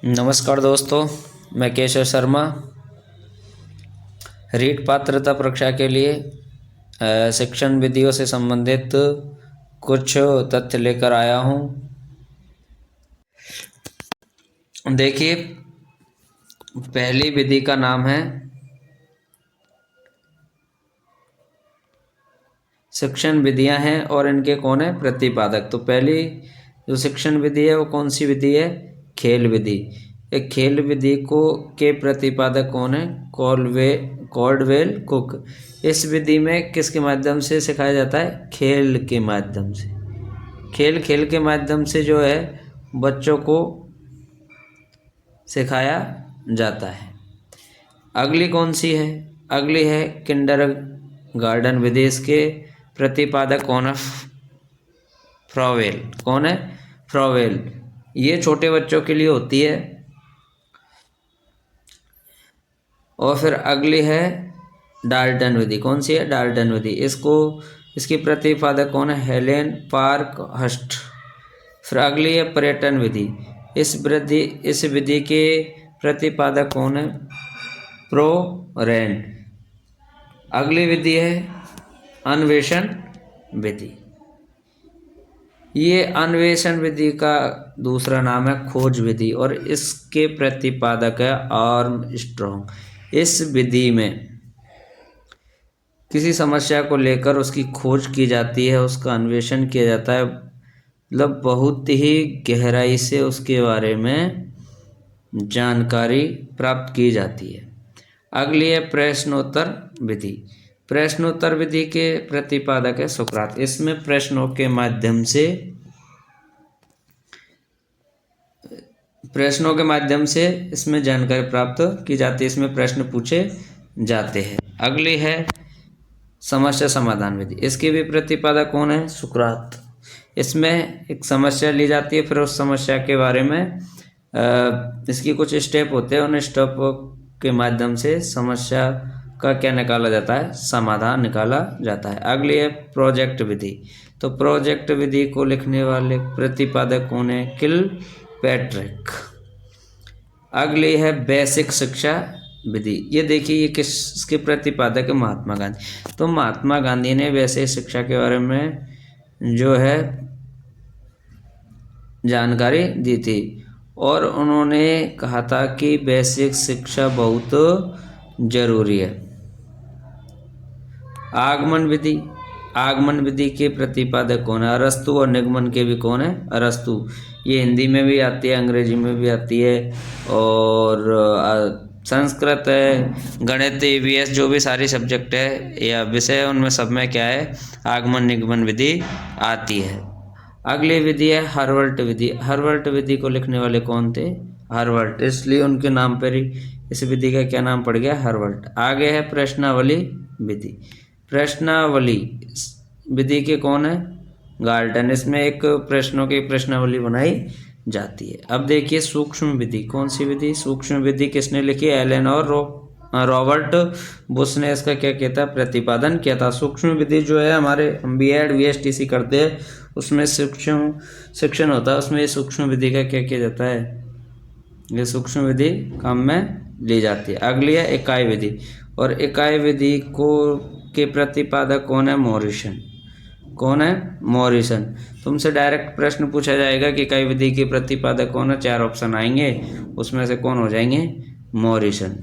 नमस्कार दोस्तों, मैं केशव शर्मा रीट पात्रता परीक्षा के लिए शिक्षण विधियों से संबंधित कुछ तथ्य लेकर आया हूं। देखिए, पहली विधि का नाम है शिक्षण विधियां हैं और इनके कौन है प्रतिपादक। तो पहली जो शिक्षण विधि है वो कौन सी विधि है? खेल विधि। एक खेल विधि को के प्रतिपादक कौन है? Caldwell cook. इस विधि में किसके माध्यम से सिखाया जाता है? खेल के माध्यम से। खेल के माध्यम से जो है बच्चों को सिखाया जाता है। अगली कौन सी है? अगली है किंडरगार्टन विधि। इसके प्रतिपादक कौन है? फ्रॉवेल। कौन है? फ्रॉवेल। ये छोटे बच्चों के लिए होती है। और फिर अगली है डाल्टन विधि। कौन सी है? डाल्टन विधि। इसकी प्रतिपादक कौन है? Helen Parkhurst. फिर अगली है पर्यटन विधि। इस विधि के प्रतिपादक कौन है? प्रोरेन। अगली विधि है अन्वेषण विधि। ये अन्वेषण विधि का दूसरा नाम है खोज विधि और इसके प्रतिपादक है आर्मस्ट्रॉन्ग। इस विधि में किसी समस्या को लेकर उसकी खोज की जाती है, उसका अन्वेषण किया जाता है, मतलब बहुत ही गहराई से उसके बारे में जानकारी प्राप्त की जाती है। अगली है प्रश्नोत्तर विधि। प्रश्नोत्तर विधि के प्रतिपादक है सुकरात। इसमें प्रश्नों के माध्यम से इसमें जानकारी प्राप्त की जाती है, इसमें प्रश्न पूछे जाते हैं। अगली है समस्या समाधान विधि। इसके भी प्रतिपादक कौन है? सुकरात। इसमें एक समस्या ली जाती है, फिर उस समस्या के बारे में इसकी कुछ स्टेप होते हैं, उन स्टेप के माध्यम से समस्या का क्या निकाला जाता है? समाधान निकाला जाता है। अगली है प्रोजेक्ट विधि। तो प्रोजेक्ट विधि को लिखने वाले प्रतिपादक कौन है? किलपैट्रिक। अगली है बेसिक शिक्षा विधि। ये देखिए, ये किसके प्रतिपादक है? महात्मा गांधी। तो महात्मा गांधी ने बेसिक शिक्षा के बारे में जो है जानकारी दी थी और उन्होंने कहा था कि बेसिक शिक्षा बहुत जरूरी है। आगमन विधि। आगमन विधि के प्रतिपादक कौन है? अरस्तु। और निगमन के भी कौन है? अरस्तु। ये हिंदी में भी आती है, अंग्रेजी में भी आती है और संस्कृत है, गणित, ईवीएस, जो भी सारी सब्जेक्ट है या विषय है उनमें सब में क्या है? आगमन निगमन विधि आती है। अगली विधि है हार्वर्ट विधि। हार्वर्ट विधि को लिखने वाले कौन थे? हार्वर्ट, इसलिए उनके नाम पर ही इस विधि का क्या नाम पड़ गया? हार्वर्ट। आगे है प्रश्नावली विधि। प्रश्नावली विधि के कौन है? गार्टन। इसमें एक प्रश्नों की प्रश्नावली बनाई जाती है। अब देखिए सूक्ष्म विधि। कौन सी विधि? सूक्ष्म विधि किसने लिखी? एलन और रॉबर्ट बुश ने इसका क्या किया था? प्रतिपादन किया था। सूक्ष्म विधि जो है हमारे हम बीएड वीएसटीसी करते हैं उसमें सूक्ष्म शिक्षण होता है, उसमें सूक्ष्म विधि का क्या किया जाता है? ये सूक्ष्म विधि काम में ली जाती है। अगली है इकाई विधि और इकाई विधि के प्रतिपादक कौन है? मॉरिसन। कौन है? मॉरिसन। तुमसे डायरेक्ट प्रश्न पूछा जाएगा कि इकाई विधि के प्रतिपादक कौन है? 4 ऑप्शन आएंगे, उसमें से कौन हो जाएंगे? मॉरिसन।